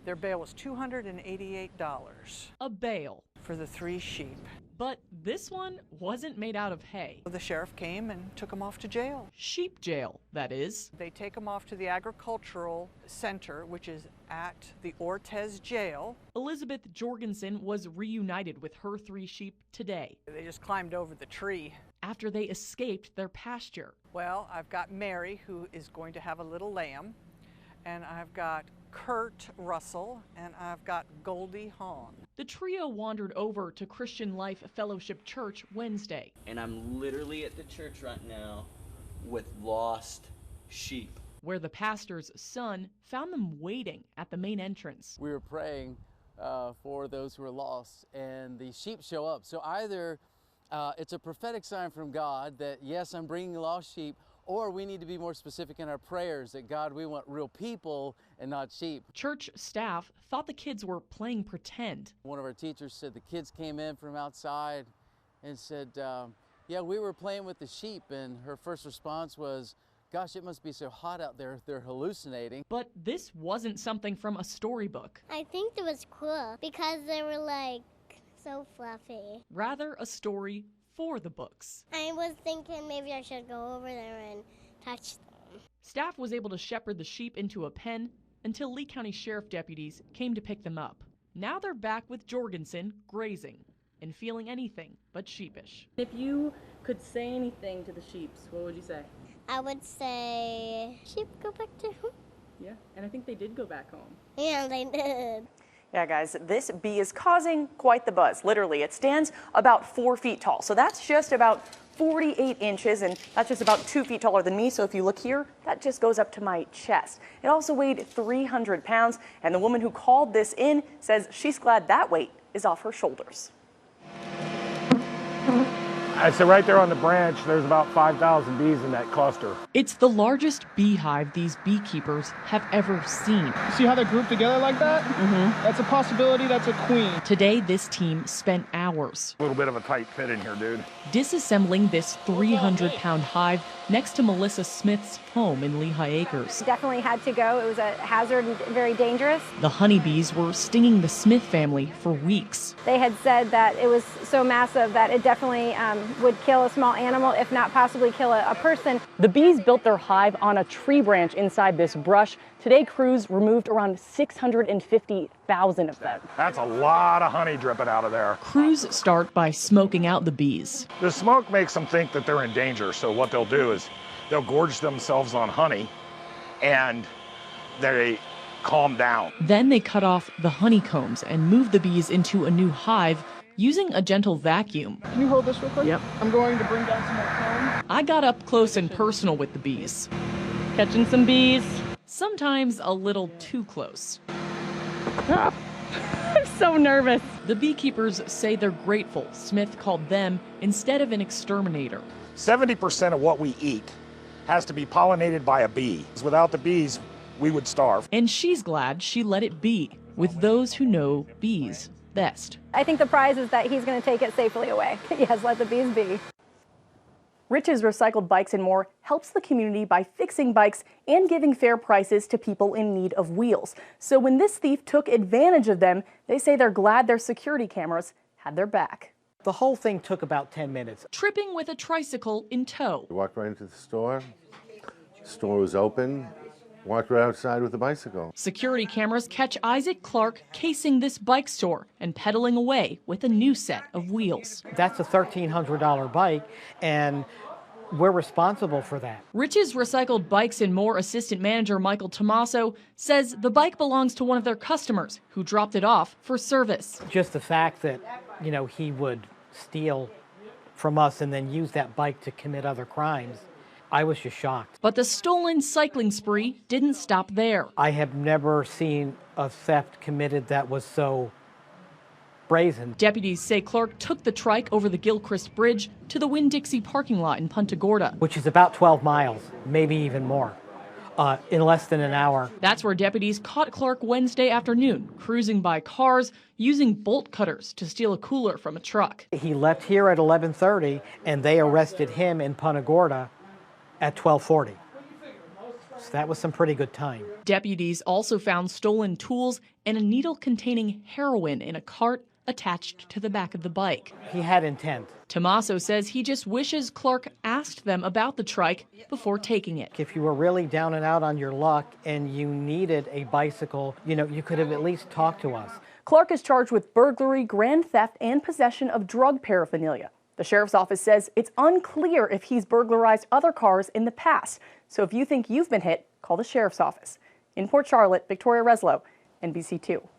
Their bail was $288. A bail. For the 3 sheep. But this one wasn't made out of hay. The sheriff came and took them off to jail. Sheep jail, that is. They take them off to the agricultural center, which is at the Ortez jail. Elizabeth Jorgensen was reunited with her 3 sheep today. They just climbed over the tree. After they escaped their pasture. Well, I've got Mary, who is going to have a little lamb, and I've got Kurt Russell, and I've got Goldie Hawn. The trio wandered over to Christian Life Fellowship Church Wednesday. And I'm literally at the church right now with lost sheep. Where the pastor's son found them waiting at the main entrance. We were praying for those who are lost, and the sheep show up. So either it's a prophetic sign from God that, yes, I'm bringing lost sheep, or we need to be more specific in our prayers that, God, we want real people and not sheep. Church staff thought the kids were playing pretend. One of our teachers said the kids came in from outside and said, yeah, we were playing with the sheep. And her first response was, gosh, it must be so hot out there, they're hallucinating. But this wasn't something from a storybook. I think it was cool because they were like so fluffy. Rather a story for the books. I was thinking maybe I should go over there and touch them. Staff was able to shepherd the sheep into a pen until Lee County Sheriff deputies came to pick them up. Now they're back with Jorgensen grazing and feeling anything but sheepish. If you could say anything to the sheeps, what would you say? I would say, sheep, go back to home. Yeah, and I think they did go back home. Yeah, they did. Yeah, guys, this bee is causing quite the buzz. Literally, it stands about 4 feet tall. So that's just about 48 inches, and that's just about 2 feet taller than me. So if you look here, that just goes up to my chest. It also weighed 300 pounds, and the woman who called this in says she's glad that weight is off her shoulders. So right there on the branch, there's about 5,000 bees in that cluster. It's the largest beehive these beekeepers have ever seen. See how they're grouped together like that? Mm-hmm. That's a possibility. That's a queen. Today, this team spent hours. A little bit of a tight fit in here, dude. Disassembling this 300-pound hive next to Melissa Smith's home in Lehigh Acres. Definitely had to go. It was a hazard and very dangerous. The honeybees were stinging the Smith family for weeks. They had said that it was so massive that it definitely would kill a small animal, if not possibly kill a person. The bees built their hive on a tree branch inside this brush. Today, crews removed around 650,000 of them. That's a lot of honey dripping out of there. Crews start by smoking out the bees. The smoke makes them think that they're in danger, so what they'll do is they'll gorge themselves on honey and they calm down. Then they cut off the honeycombs and move the bees into a new hive using a gentle vacuum. Can you hold this real quick? Yep. I'm going to bring down some more comb. I got up close and personal with the bees. Catching some bees. Sometimes a little too close. Ah, I'm so nervous. The beekeepers say they're grateful Smith called them instead of an exterminator. 70% of what we eat has to be pollinated by a bee. Without the bees, we would starve. And she's glad she let it be with those who know bees best. I think the prize is that he's going to take it safely away. Yes, let the bees be. Rich's Recycled Bikes and More helps the community by fixing bikes and giving fair prices to people in need of wheels. So when this thief took advantage of them, they say they're glad their security cameras had their back. The whole thing took about 10 minutes. Tripping with a tricycle in tow. We walked right into the store. The store was open. Walked right outside with the bicycle. Security cameras catch Isaac Clark casing this bike store and pedaling away with a new set of wheels. That's a $1,300 bike, and we're responsible for that. Rich's Recycled Bikes and More assistant manager Michael Tomaso says the bike belongs to one of their customers who dropped it off for service. Just the fact that, he would steal from us and then use that bike to commit other crimes, I was just shocked. But the stolen cycling spree didn't stop there. I have never seen a theft committed that was so brazen. Deputies say Clark took the trike over the Gilchrist Bridge to the Winn-Dixie parking lot in Punta Gorda. Which is about 12 miles, maybe even more, in less than an hour. That's where deputies caught Clark Wednesday afternoon, cruising by cars, using bolt cutters to steal a cooler from a truck. He left here at 11:30, and they arrested him in Punta Gorda at 12:40. So that was some pretty good time. Deputies also found stolen tools and a needle containing heroin in a cart attached to the back of the bike. He had intent. Tommaso says he just wishes Clark asked them about the trike before taking it. If you were really down and out on your luck and you needed a bicycle, you could have at least talked to us. Clark is charged with burglary, grand theft, and possession of drug paraphernalia. The sheriff's office says it's unclear if he's burglarized other cars in the past. So if you think you've been hit, call the sheriff's office. In Port Charlotte, Victoria Wresilo, NBC2.